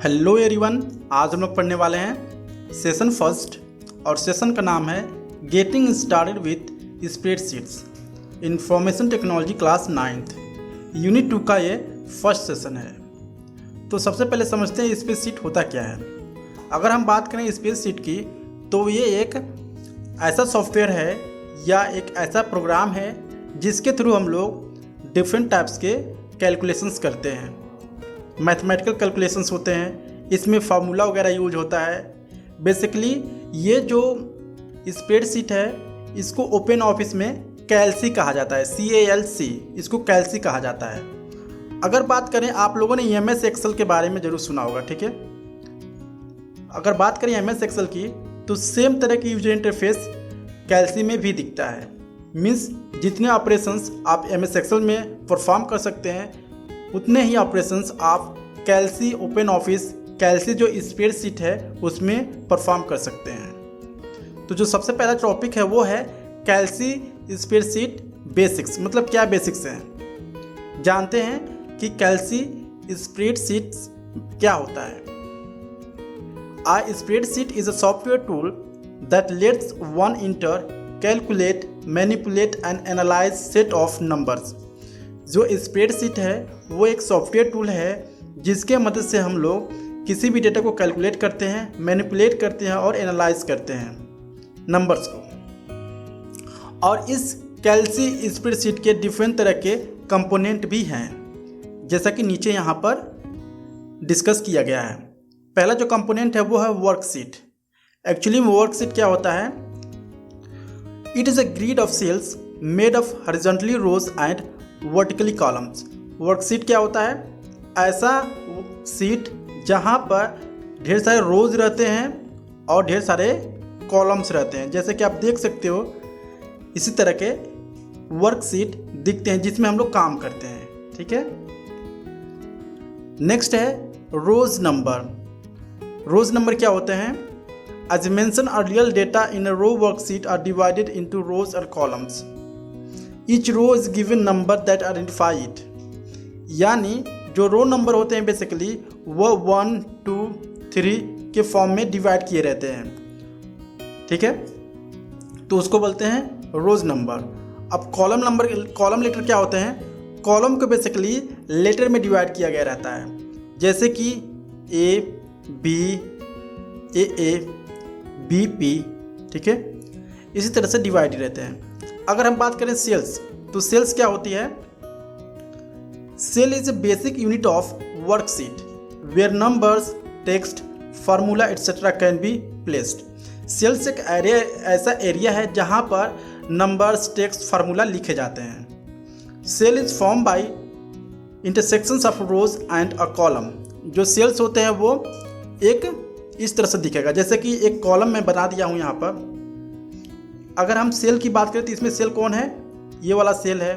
Hello everyone, आज हम लोग पढ़ने वाले हैं सेशन फर्स्ट और सेशन का नाम है getting started with spreadsheets information technology class 9th unit 2 का ये फर्स्ट सेशन है। तो सबसे पहले समझते हैं स्प्रेडशीट होता क्या है। अगर हम बात करें स्प्रेडशीट की तो ये एक ऐसा सॉफ्टवेयर है या एक ऐसा प्रोग्राम है जिसके थ्रू हम लोग डिफरेंट टाइप्स के कैलकुलेशंस करते हैं। मैथमेटिकल कैलकुलेशंस होते हैं, इसमें फार्मूला वगैरह यूज होता है। बेसिकली ये जो स्प्रेडशीट है इसको ओपन ऑफिस में कैलसी कहा जाता है, CALC, इसको कैलसी कहा जाता है। अगर बात करें, आप लोगों ने MS एक्सेल के बारे में ज़रूर सुना होगा, ठीक है। अगर बात करें MS एक्सेल की तो सेम तरह की यूजर इंटरफेस कैलसी में भी दिखता है। मीन्स जितने ऑपरेशंस आप MS एक्सेल में परफॉर्म कर सकते हैं उतने ही ऑपरेशंस आप कैलसी ओपन ऑफिस कैलसी जो स्प्रेडशीट है उसमें परफॉर्म कर सकते हैं। तो जो सबसे पहला टॉपिक है वो है कैलसी स्प्रेडशीट बेसिक्स। मतलब क्या बेसिक्स हैं, जानते हैं कि कैलसी स्प्रेडशीट क्या होता है। A spreadsheet is a software tool that lets one enter, calculate, manipulate and analyze set of numbers। जो स्प्रेडशीट है वो एक सॉफ्टवेयर टूल है जिसके मदद से हम लोग किसी भी डेटा को कैलकुलेट करते हैं, मैनिपुलेट करते हैं और एनालाइज करते हैं नंबर्स को। और इस कैलसी स्प्रेडशीट के डिफरेंट तरह के कंपोनेंट भी हैं, जैसा कि नीचे यहाँ पर डिस्कस किया गया है। पहला जो कंपोनेंट है वो है वर्कशीट। एक्चुअली वर्कशीट क्या होता है? It is a grid of cells made of horizontally rows and vertically columns. Worksheet क्या होता है? ऐसा सीट जहाँ पर ढेर सारे रोज रहते हैं और ढेर सारे कॉलम्स रहते हैं, जैसे कि आप देख सकते हो इसी तरह के वर्कशीट दिखते हैं जिसमें हम लोग काम करते हैं, ठीक है। नेक्स्ट है रोज नंबर। रोज नंबर क्या होते हैं? As mentioned earlier, data in a row worksheet are divided into rows or columns. Each row is given number that identify it. यानी जो रो नंबर होते हैं बेसिकली वो 1, 2, 3 के फॉर्म में डिवाइड किए रहते हैं, ठीक है। तो उसको बोलते हैं रोज नंबर। अब कॉलम नंबर, कॉलम लेटर क्या होते हैं? कॉलम को बेसिकली लेटर में डिवाइड किया गया रहता है, जैसे कि A, B, AA, BP, ठीक है। इसी तरह से डिवाइड रहते हैं। अगर हम बात करें सेल्स, तो सेल्स क्या होती है? Cell is a basic unit of worksheet where numbers, text, formula etcetera can be placed. Cells एक ऐसा एरिया है जहां पर नंबर्स, टेक्स्ट, फार्मूला लिखे जाते हैं। Cell is form by intersections of rows and a column. जो सेल्स होते हैं वो एक इस तरह से दिखेगा, जैसे कि एक कॉलम में बना दिया हूं यहाँ पर। अगर हम सेल की बात करें तो इसमें सेल कौन है? ये वाला सेल है,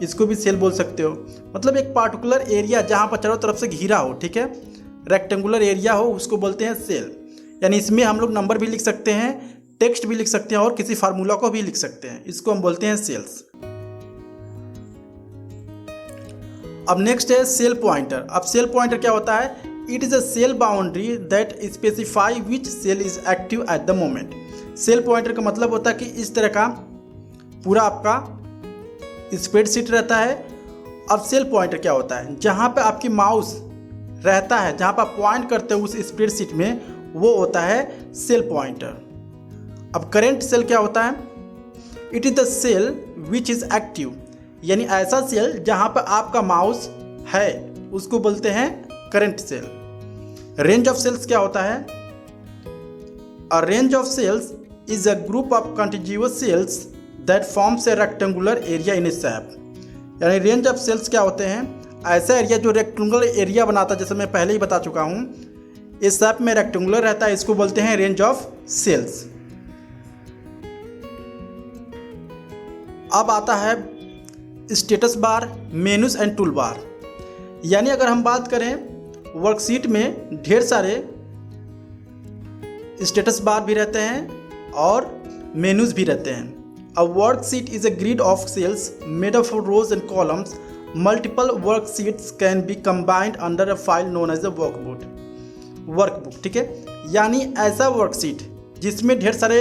इसको भी सेल बोल सकते हो। मतलब एक पार्टिकुलर एरिया जहाँ पर चारों तरफ से घिरा हो, ठीक है, रेक्टेंगुलर एरिया हो, उसको बोलते हैं सेल। यानी इसमें हम लोग नंबर भी लिख सकते हैं, टेक्स्ट भी लिख सकते हैं और किसी फार्मूला को भी लिख सकते हैं, इसको हम बोलते हैं सेल्स। अब नेक्स्ट है सेल पॉइंटर। अब सेल पॉइंटर क्या होता है? It is a cell boundary that specify which cell is active at the moment. Cell pointer का मतलब होता है कि इस तरह का पूरा आपका स्प्रेडशीट रहता है। अब सेल पॉइंटर क्या होता है? जहाँ पे आपकी माउस रहता है, जहाँ पर आप पॉइंट करते हो उस स्प्रेडशीट में, वो होता है सेल पॉइंटर। अब करेंट सेल क्या होता है? It is the cell which is active. यानी ऐसा सेल जहाँ पर आपका माउस है उसको बोलते हैं current cell. Range of cells क्या होता है? A range of cells is a group of contiguous cells that forms a rectangular area in a shape। यानी रेंज ऑफ सेल्स क्या होते हैं? ऐसा एरिया जो रेक्टेंगुलर एरिया बनाता है, जैसे मैं पहले ही बता चुका हूँ, इस शेप में रेक्टेंगुलर रहता है, इसको बोलते हैं रेंज ऑफ सेल्स। अब आता है status bar, menus and tool bar. यानी अगर हम बात करें वर्कशीट में ढेर सारे स्टेटस बार भी रहते हैं और मेनूज भी रहते हैं। A worksheet is a grid of cells made of rows and columns Multiple worksheets can be combined under a file known as a workbook। Workbook, ठीक है। यानी ऐसा वर्कशीट जिसमें ढेर सारे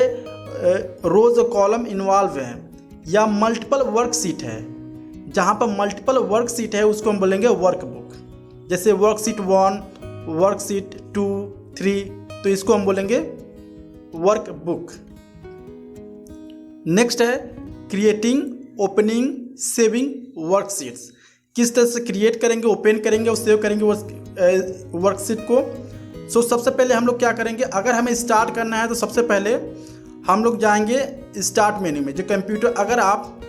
रोज और कॉलम इन्वॉल्व हैं, या मल्टीपल वर्कशीट है, जहाँ पर मल्टीपल वर्कशीट है उसको हम बोलेंगे वर्कबुक। जैसे वर्कशीट 1, वर्कशीट 2, 3, तो इसको हम बोलेंगे वर्कबुक। नेक्स्ट है क्रिएटिंग, ओपनिंग, सेविंग वर्कशीट्स। किस तरह से क्रिएट करेंगे, ओपन करेंगे और सेव करेंगे वर्कशीट को। सो सबसे पहले हम लोग क्या करेंगे, अगर हमें स्टार्ट करना है तो सबसे पहले हम लोग जाएंगे स्टार्ट मेन्यू में। जो कंप्यूटर, अगर आप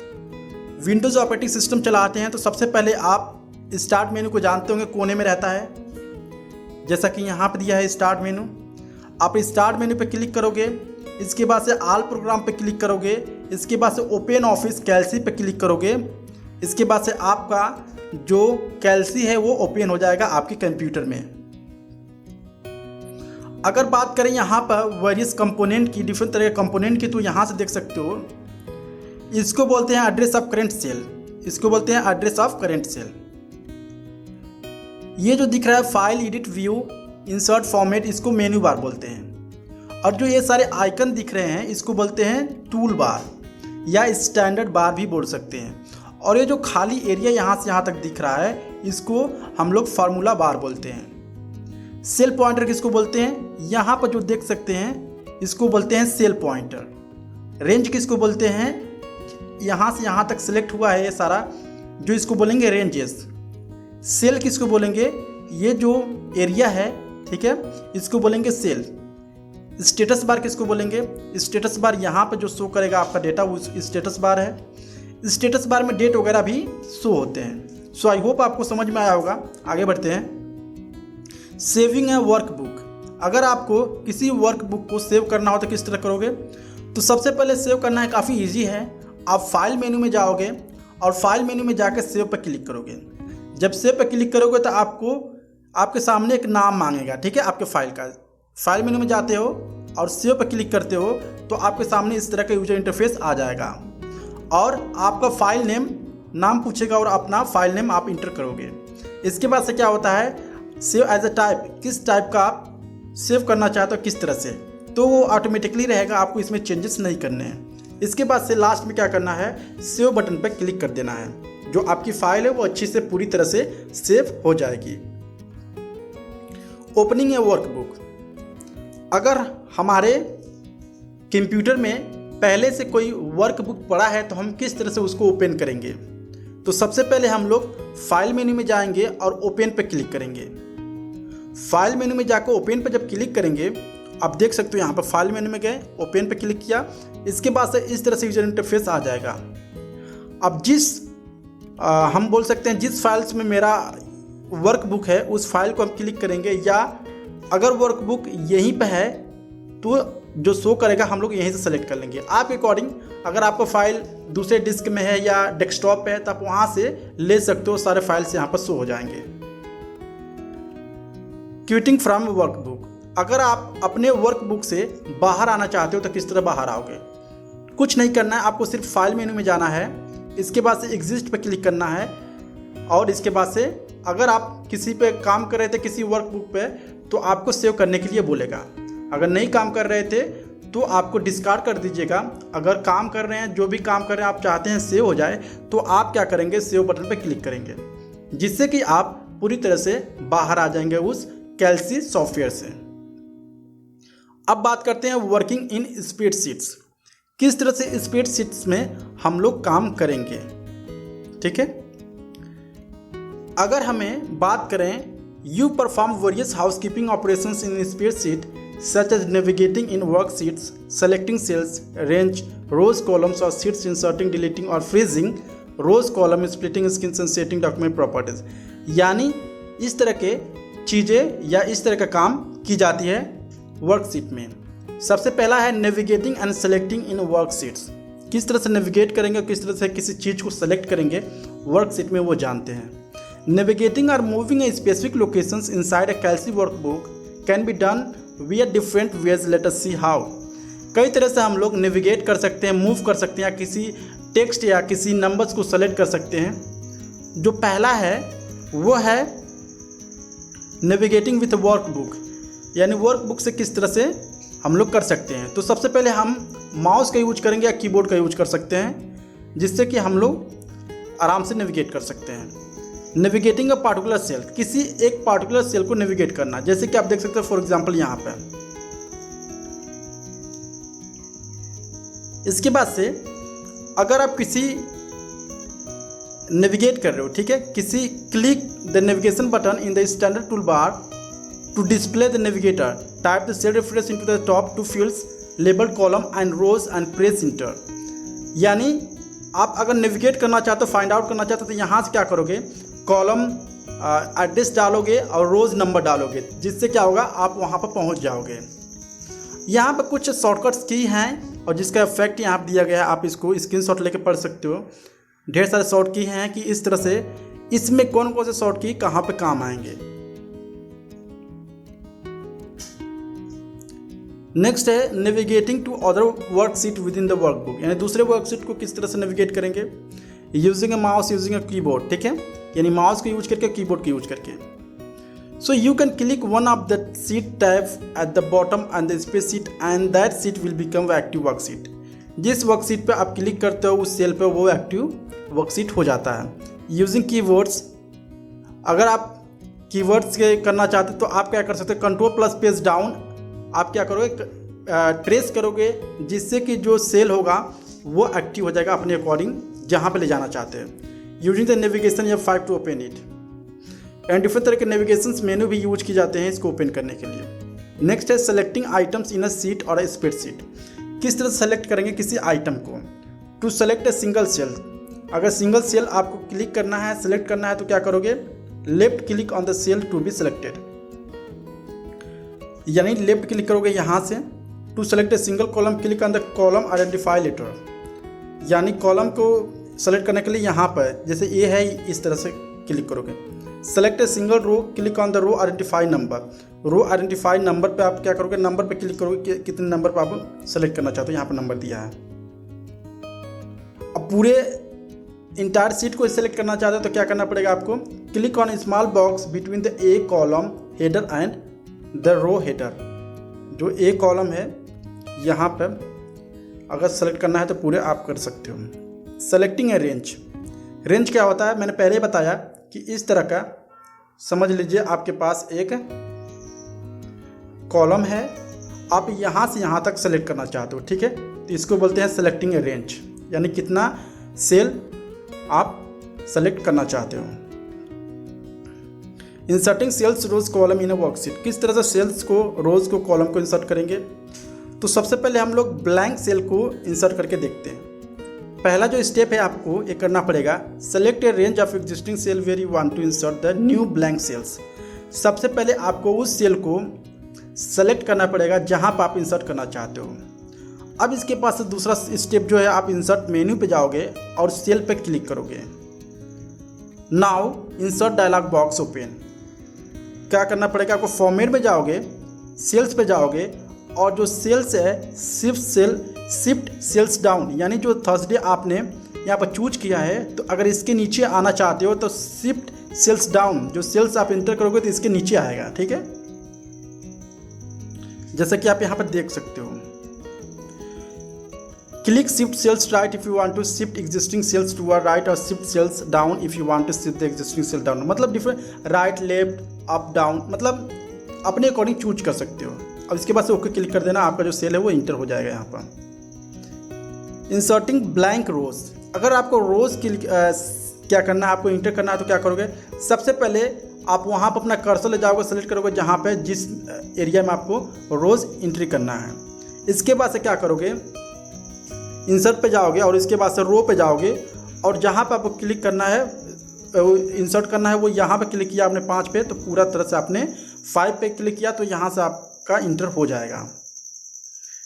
विंडोज़ ऑपरेटिंग सिस्टम चलाते हैं तो सबसे पहले आप स्टार्ट मेन्यू को जानते होंगे, कोने में रहता है, जैसा कि यहाँ पर दिया है स्टार्ट मेन्यू। आप स्टार्ट मेन्यू पे क्लिक करोगे, इसके बाद से ऑल प्रोग्राम पे क्लिक करोगे, इसके बाद से ओपन ऑफिस कैल्सी पे क्लिक करोगे, इसके बाद से आपका जो कैल्सी है वो ओपन हो जाएगा आपके कंप्यूटर में। अगर बात करें यहाँ पर वेरियस कंपोनेंट की, डिफरेंट तरह के कंपोनेंट की, तो यहाँ से देख सकते हो, इसको बोलते हैं एड्रेस ऑफ करेंट सेल, इसको बोलते हैं एड्रेस ऑफ करेंट सेल। ये जो दिख रहा है file, edit, view, insert, format, इसको मेन्यू बार बोलते हैं। और जो ये सारे आइकन दिख रहे हैं इसको बोलते हैं टूल बार या स्टैंडर्ड बार भी बोल सकते हैं। और ये जो खाली एरिया यहाँ से यहाँ तक दिख रहा है इसको हम लोग फार्मूला बार बोलते हैं। सेल पॉइंटर किसको बोलते हैं, यहाँ पर जो देख सकते हैं इसको बोलते हैं सेल पॉइंटर। रेंज किसको बोलते हैं, यहाँ से यहाँ तक सिलेक्ट हुआ है ये सारा, जो इसको बोलेंगे रेंजेस। सेल किसको बोलेंगे, ये जो एरिया है, ठीक है, इसको बोलेंगे सेल। स्टेटस बार किसको बोलेंगे, स्टेटस बार यहाँ पर जो शो करेगा आपका डेटा वो स्टेटस बार है। स्टेटस बार में डेट वगैरह भी शो होते हैं। सो आई होप आपको समझ में आया होगा। आगे बढ़ते हैं। सेविंग है वर्कबुक। अगर आपको किसी वर्कबुक को सेव करना हो तो किस तरह करोगे, तो सबसे पहले सेव करना है, काफ़ी ईजी है। आप फाइल मेन्यू में जाओगे और फाइल मेन्यू में जाकर सेव पर क्लिक करोगे। जब सेव पर क्लिक करोगे तो आपको आपके सामने एक नाम मांगेगा, ठीक है, आपके फाइल का। फाइल मेन्यू में जाते हो और सेव पर क्लिक करते हो तो आपके सामने इस तरह का यूजर इंटरफेस आ जाएगा और आपका फाइल नेम नाम पूछेगा और अपना फाइल नेम आप इंटर करोगे। इसके बाद से क्या होता है, सेव एज अ टाइप, किस टाइप का आप सेव करना चाहते हो, किस तरह से, तो वो ऑटोमेटिकली रहेगा, आपको इसमें चेंजेस नहीं करने हैं। इसके बाद से लास्ट में क्या करना है, सेव बटन पर क्लिक कर देना है। जो आपकी फाइल है वो अच्छी से पूरी तरह से सेव हो जाएगी। ओपनिंग है वर्कबुक। अगर हमारे कंप्यूटर में पहले से कोई वर्कबुक पड़ा है तो हम किस तरह से उसको ओपन करेंगे, तो सबसे पहले हम लोग फाइल मेन्यू में जाएंगे और ओपन पे क्लिक करेंगे। फाइल मेन्यू में जाकर ओपन पे जब क्लिक करेंगे, आप देख सकते हो यहाँ पर फाइल मेन्यू में गए, ओपन पे क्लिक किया, इसके बाद से इस तरह से यूजर इंटरफेस आ जाएगा। अब हम बोल सकते हैं जिस फाइल्स में मेरा वर्कबुक है उस फाइल को हम क्लिक करेंगे, या अगर वर्कबुक यहीं पे है तो जो शो करेगा हम लोग यहीं से सेलेक्ट कर लेंगे। आपके अकॉर्डिंग, अगर आपका फाइल दूसरे डिस्क में है या डेस्कटॉप पे है तो आप वहाँ से ले सकते हो, सारे फाइल्स यहाँ पर शो हो जाएंगे। Quitting from workbook. अगर आप अपने वर्कबुक से बाहर आना चाहते हो तो किस तरह बाहर आओगे, कुछ नहीं करना है, आपको सिर्फ फाइल मेन्यू में जाना है, इसके बाद से एग्जिस्ट पे क्लिक करना है और इसके बाद से अगर आप किसी पे काम कर रहे थे किसी वर्कबुक पे तो आपको सेव करने के लिए बोलेगा। अगर नहीं काम कर रहे थे तो आपको डिस्कार्ड कर दीजिएगा। अगर काम कर रहे हैं, जो भी काम कर रहे हैं आप चाहते हैं सेव हो जाए, तो आप क्या करेंगे, सेव बटन पे क्लिक करेंगे, जिससे कि आप पूरी तरह से बाहर आ जाएंगे उस कैल्सी सॉफ्टवेयर से। अब बात करते हैं वर्किंग इन स्प्रेडशीट्स। किस तरह से स्प्रेडशीट्स में हम लोग काम करेंगे, ठीक है। अगर हमें बात करें, you perform various housekeeping operations in spreadsheet such as navigating in worksheets, selecting cells, range, rows, columns और शीट्स, इंसर्टिंग, डिलीटिंग और freezing rows, column, splitting screens and setting document properties. यानी इस तरह के चीज़ें या इस तरह का काम की जाती है वर्कशीट में। सबसे पहला है navigating and selecting in worksheets. किस तरह से नेविगेट करेंगे, किस तरह से किसी चीज़ को सेलेक्ट करेंगे वर्कशीट में, वो जानते हैं। नेविगेटिंग और moving a specific locations inside a कैल्सी workbook can be done via different ways, let us see how. कई तरह से हम लोग नेविगेट कर सकते हैं, मूव कर सकते हैं, या किसी टेक्स्ट या किसी नंबर्स को सेलेक्ट कर सकते हैं। जो पहला है वो है नेविगेटिंग विथ वर्कबुक। यानी वर्कबुक से किस तरह से हम लोग कर सकते हैं। तो सबसे पहले हम माउस का यूज करेंगे या कीबोर्ड का यूज कर सकते हैं, जिससे कि हम लोग आराम से नेविगेट कर सकते हैं। नेविगेटिंग अ पार्टिकुलर सेल, किसी एक पार्टिकुलर सेल को नेविगेट करना, जैसे कि आप देख सकते हैं फॉर एग्जांपल यहाँ पे। इसके बाद से अगर आप किसी नेविगेट कर रहे हो, ठीक है, किसी click the navigation button in the standard toolbar to display the navigator, type the cell reference into the top two fields labelled column and rows and press enter. यानी आप अगर नेविगेट करना चाहते हो, फाइंड आउट करना चाहते हो, तो यहाँ से क्या करोगे, कॉलम एड्रेस डालोगे और रोज नंबर डालोगे, जिससे क्या होगा, आप वहाँ पर पहुँच जाओगे। यहाँ पर कुछ शॉर्टकट्स की हैं और जिसका इफेक्ट यहाँ पर दिया गया है, आप इसको स्क्रीनशॉट लेके पढ़ सकते हो। ढेर सारे शॉर्ट की हैं कि इस तरह से इसमें कौन कौन से शॉर्ट की कहाँ पे काम आएंगे। नेक्स्ट है navigating to other worksheet within the workbook, यानी दूसरे वर्कशीट को किस तरह से नेविगेट करेंगे, using a mouse, using a keyboard, ठीक है, यानी माउस को यूज करके, कीबोर्ड को यूज करके। So you can click one of the seat tab at the bottom and the space seat and that seat will become active worksheet. जिस worksheet पे आप क्लिक करते हो उस सेल पे वो एक्टिव वर्कशीट हो जाता है। यूजिंग कीवर्ड्स, अगर आप कीवर्ड्स के करना चाहते तो आप क्या कर सकते हो, कंट्रोल प्लस पेज डाउन आप क्या करोगे, ट्रेस करोगे, जिससे कि जो सेल होगा वो एक्टिव हो जाएगा अपने अकॉर्डिंग जहाँ पे ले जाना चाहते हैं। यूजिंग द नेविगेशन या 5 to open it, and different तरह के नेविगेशन मेनू भी यूज किए जाते हैं इसको ओपन करने के लिए। नेक्स्ट है selecting items in a seat और अ स्प्रेडशीट, किस तरह से सेलेक्ट करेंगे किसी आइटम को। To select a single cell, अगर सिंगल सेल आपको क्लिक करना है, सेलेक्ट करना है, तो क्या करोगे, left click on the cell to be selected, यानी लेफ्ट क्लिक करोगे यहाँ से। To select a single column, click on the column identify letter, यानी कॉलम को सेलेक्ट करने के लिए यहाँ पर जैसे ए है इस तरह से क्लिक करोगे। Select a single row, click on the row identify number, row identify number पे आप क्या करोगे, नंबर पे क्लिक करोगे कि कितने नंबर पे आप सेलेक्ट करना चाहते हो, यहाँ पर नंबर दिया है। अब पूरे इंटायर सीट को सेलेक्ट करना चाहते हो तो क्या करना पड़ेगा आपको, click on small box between the A column header and the row header, जो ए कॉलम है यहाँ पर अगर सेलेक्ट करना है तो पूरे आप कर सकते हो। सेलेक्टिंग ए रेंज, रेंज क्या होता है, मैंने पहले ही बताया कि इस तरह का समझ लीजिए आपके पास एक कॉलम है, आप यहाँ से यहाँ तक सेलेक्ट करना चाहते हो, ठीक है, तो इसको बोलते हैं सेलेक्टिंग ए रेंज, यानी कितना सेल आप सेलेक्ट करना चाहते हो। Inserting cells rows column in a worksheet, किस तरह से सेल्स को, रोज को, कॉलम को इंसर्ट करेंगे। तो सबसे पहले हम लोग ब्लैंक सेल को इंसर्ट करके देखते हैं। पहला जो स्टेप है आपको ये करना पड़ेगा, select a range of existing cell where you want to insert the new blank cells. सबसे पहले आपको उस सेल को सेलेक्ट करना पड़ेगा जहां पर आप इंसर्ट करना चाहते हो। अब इसके पास दूसरा स्टेप जो है, आप इंसर्ट मेन्यू पे जाओगे और सेल पे क्लिक करोगे। Now insert dialog box open, क्या करना पड़ेगा आपको, फॉर्मेट में जाओगे, सेल्स पे जाओगे और जो सेल्स है शिफ्ट सेल्स डाउन, यानी जो थर्सडे आपने यहाँ पर चूज किया है, तो अगर इसके नीचे आना चाहते हो तो शिफ्ट सेल्स डाउन, जो सेल्स आप इंटर करोगे तो इसके नीचे आएगा, ठीक है, जैसा कि आप यहाँ पर देख सकते हो। Click shift cells right if you want to shift existing cells to right और shift cells down if you want to shift the existing cell down, मतलब different right left up down, मतलब अपने अकॉर्डिंग चूज कर सकते हो। अब इसके बाद से ओके क्लिक कर देना, आपका जो सेल है वो इंटर हो जाएगा यहाँ पर। इंसर्टिंग ब्लैंक रोज, अगर आपको रोज क्या करना है, आपको इंटर करना है तो क्या करोगे, सबसे पहले आप वहाँ पर अपना कर्सर ले जाओगे, सेलेक्ट करोगे जहाँ पे जिस एरिया में आपको रोज एंट्री करना है। इसके बाद से क्या करोगे, इंसर्ट पे जाओगे और इसके बाद से रो पे जाओगे और जहाँ पे आपको क्लिक करना है, इंसर्ट करना है, वो यहाँ पे क्लिक किया आपने 5 पे तो पूरा तरह से आपने 5 पे क्लिक किया तो यहाँ से आपका इंटर हो जाएगा।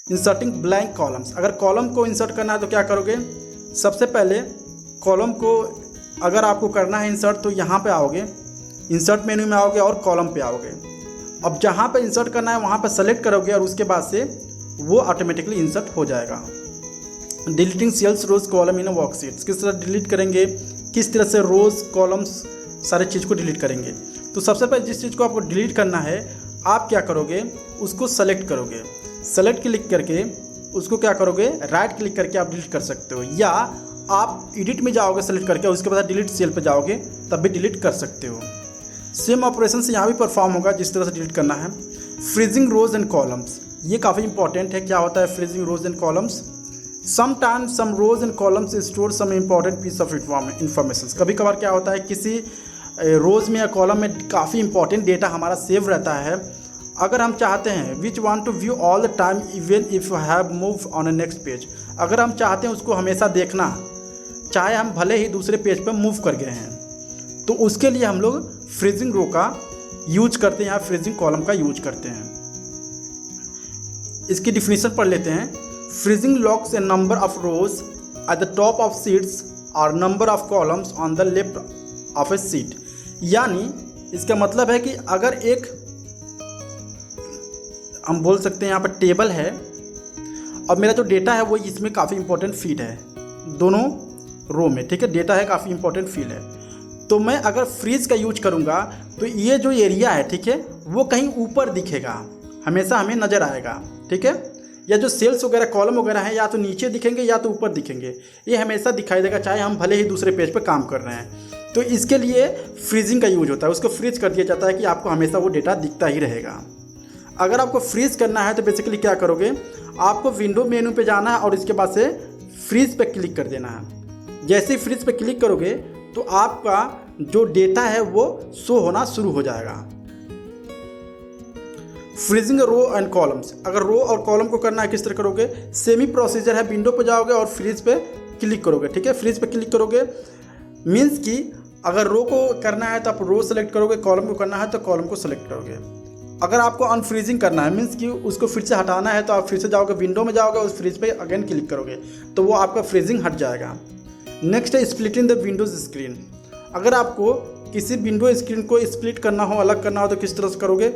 इंसर्टिंग ब्लैंक कॉलम्स, अगर कॉलम को इंसर्ट करना है तो क्या करोगे, सबसे पहले कॉलम को अगर आपको करना है इंसर्ट तो यहाँ पे आओगे, इंसर्ट मेन्यू में आओगे और कॉलम पे आओगे। अब जहाँ पे इंसर्ट करना है वहाँ पे सेलेक्ट करोगे और उसके बाद से वो ऑटोमेटिकली इंसर्ट हो जाएगा। Deleting cells rows column in worksheets, किस तरह डिलीट करेंगे, किस तरह से रोज कॉलम्स सारे चीज़ को डिलीट करेंगे। तो सबसे पहले जिस चीज़ को आपको डिलीट करना है, आप क्या करोगे, उसको सेलेक्ट करोगे, सेलेक्ट क्लिक करके उसको क्या करोगे, राइट क्लिक करके आप डिलीट कर सकते हो, या आप एडिट में जाओगे सेलेक्ट करके, उसके बाद डिलीट सेल पे जाओगे तब भी डिलीट कर सकते हो। सेम ऑपरेशन से यहाँ भी परफॉर्म होगा जिस तरह से डिलीट करना है। फ्रीजिंग रोज एंड कॉलम्स, ये काफ़ी इंपॉर्टेंट है। क्या होता है freezing rows and columns? Sometimes some rows and columns store some important piece of information. कभी कभार क्या होता है, किसी रोज़ में या कॉलम में काफ़ी इंपॉर्टेंट डेटा हमारा सेव रहता है। अगर हम चाहते हैं which want to view all the time even if have move on a next page, अगर हम चाहते हैं उसको हमेशा देखना, चाहे हम भले ही दूसरे पेज पर मूव कर गए हैं, तो उसके लिए हम लोग फ्रीजिंग रो का यूज करते हैं या फ्रीजिंग कॉलम का यूज करते हैं। इसकी डिफिनीशन पढ़ लेते हैं। Freezing locks a number of rows at the top of sheets और number of columns on the left of a sheet. यानी इसका मतलब है कि अगर एक हम बोल सकते हैं यहाँ पर टेबल है और मेरा जो डेटा है वो इसमें काफ़ी इंपॉर्टेंट फील्ड है, दोनों रो में, ठीक है, डेटा है काफ़ी इंपॉर्टेंट फील्ड है, तो मैं अगर फ्रीज का यूज करूँगा तो ये जो एरिया है, ठीक है, वो कहीं ऊपर दिखेगा, हमेशा हमें नज़र आएगा, ठीक है, या जो सेल्स वगैरह कॉलम वगैरह हैं या तो नीचे दिखेंगे या तो ऊपर दिखेंगे, ये हमेशा दिखाई देगा चाहे हम भले ही दूसरे पेज पर काम कर रहे हैं। तो इसके लिए फ्रीजिंग का यूज होता है, उसको फ्रीज कर दिया जाता है कि आपको हमेशा वो डेटा दिखता ही रहेगा। अगर आपको फ्रीज करना है तो बेसिकली क्या करोगे, आपको विंडो मेनू पे जाना है और इसके बाद से फ्रीज पे क्लिक कर देना है। जैसे ही फ्रीज पे क्लिक करोगे तो आपका जो डेटा है वो शो होना शुरू हो जाएगा। फ्रीजिंग रो एंड कॉलम्स, अगर रो और कॉलम को करना है किस तरह करोगे, सेमी प्रोसीजर है, विंडो पे जाओगे और फ्रीज पे क्लिक करोगे, ठीक है, फ्रीज पे क्लिक करोगे मीन्स कि अगर रो को करना है तो आप रो सेलेक्ट करोगे, कॉलम को करना है तो कॉलम को सेलेक्ट करोगे। अगर आपको अनफ्रीजिंग करना है मीन्स कि उसको फिर से हटाना है तो आप फिर से जाओगे, विंडो में जाओगे, उस फ्रीज पे अगेन क्लिक करोगे तो वो आपका फ्रीजिंग हट जाएगा। नेक्स्ट है स्प्लिटिंग द विंडोज स्क्रीन। अगर आपको किसी विंडो स्क्रीन को स्प्लिट करना हो, अलग करना हो तो किस तरह से करोगे,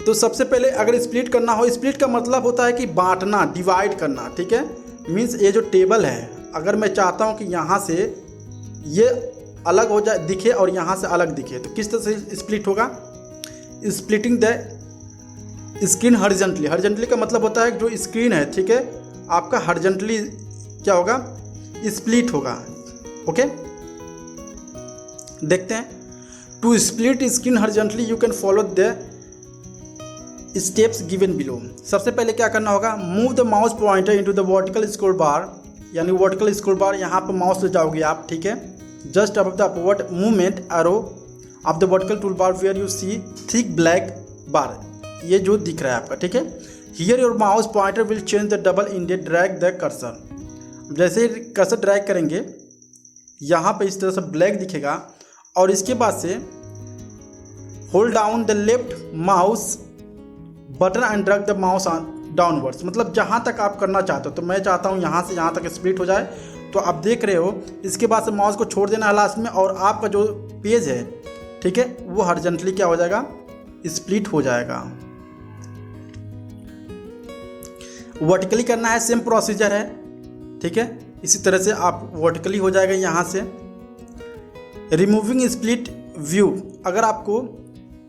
तो सबसे पहले अगर स्प्लिट करना हो, स्प्लिट का मतलब होता है कि बांटना, डिवाइड करना, ठीक है, मीन्स ये जो टेबल है अगर मैं चाहता हूँ कि यहाँ से ये अलग हो जाए, दिखे और यहाँ से अलग दिखे, तो किस तरह से स्प्लिट होगा, splitting the screen horizontally. Horizontally का मतलब होता है जो स्क्रीन है, ठीक है, आपका हॉरिजॉन्टली क्या होगा, स्प्लिट होगा। ओके, देखते हैं। To split screen horizontally you can follow the steps given below. सबसे पहले क्या करना होगा, move the mouse pointer into the vertical scroll bar, यानी वर्टिकल स्क्रॉल बार यहाँ पर माउस ले जाओगे आप, ठीक है, just above the upward movement arrow of the vertical tool bar where you see thick black bar, ये जो दिख रहा है आपका, ठीक है। Here your mouse pointer will change the double ended, drag the cursor. जैसे कर्सर ड्रैग करेंगे यहाँ पे इस तरह से ब्लैक दिखेगा और इसके बाद से hold down the left mouse button and drag the mouse downwards, मतलब जहाँ तक आप करना चाहते हो। तो मैं चाहता हूँ यहाँ से यहाँ तक स्प्लिट हो जाए, तो आप देख रहे हो, इसके बाद से माउस को छोड़ देना है लास्ट में और आपका जो पेज है, ठीक है, वो हॉरिजॉन्टली क्या हो जाएगा, स्प्लिट हो जाएगा। वर्टिकली करना है, सेम प्रोसीजर है, ठीक है, इसी तरह से आप वर्टिकली हो जाएगा यहाँ से। रिमूविंग स्प्लिट व्यू, अगर आपको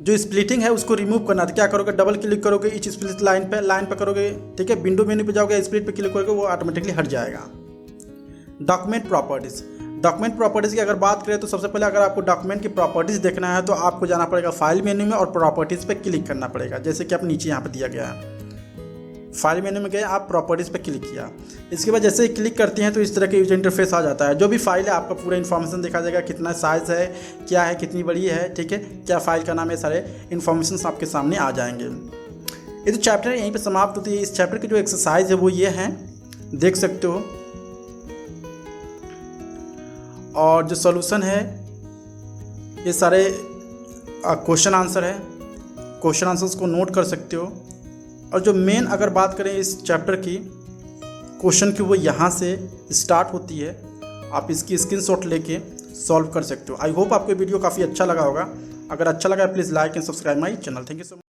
जो स्प्लिटिंग है उसको रिमूव करना है तो क्या करोगे, डबल क्लिक करोगे इच स्प्लिट लाइन पे करोगे, ठीक है, विंडो मेन्यू पे जाओगे, स्प्लिट पे क्लिक करोगे, वो ऑटोमेटिकली हट जाएगा। डॉक्यूमेंट प्रॉपर्टीज़, डॉक्यूमेंट प्रॉपर्टीज़ की अगर बात करें तो सबसे पहले अगर आपको डॉक्यूमेंट की प्रॉपर्टीज़ देखना है तो आपको जाना पड़ेगा फाइल मेन्यू में और प्रॉपर्टीज़ पे क्लिक करना पड़ेगा, जैसे कि आप नीचे यहाँ पे दिया गया है। फाइल मेन्यू में गए, आप प्रॉपर्टीज़ पे क्लिक किया, इसके बाद जैसे ही क्लिक करते हैं तो इस तरह का यूजर इंटरफेस आ जाता है। जो भी फाइल है आपका पूरा इन्फॉर्मेशन दिखा जाएगा, कितना साइज़ है, क्या है, कितनी बड़ी है, ठीक है, क्या फाइल का नाम है, सारे इन्फॉर्मेशन आपके सामने आ जाएंगे। ये तो चैप्टर यहीं पे समाप्त होती है। इस चैप्टर की जो एक्सरसाइज है वो ये है, देख सकते हो, और जो सॉल्यूशन है ये सारे क्वेश्चन आंसर है, क्वेश्चन आंसर्स को नोट कर सकते हो। और जो मेन अगर बात करें इस चैप्टर की क्वेश्चन की, वो यहाँ से स्टार्ट होती है, आप इसकी स्क्रीनशॉट लेके सॉल्व कर सकते हो। आई होप आपको वीडियो काफ़ी अच्छा लगा होगा। अगर अच्छा लगा please like and subscribe my channel. Thank you so much.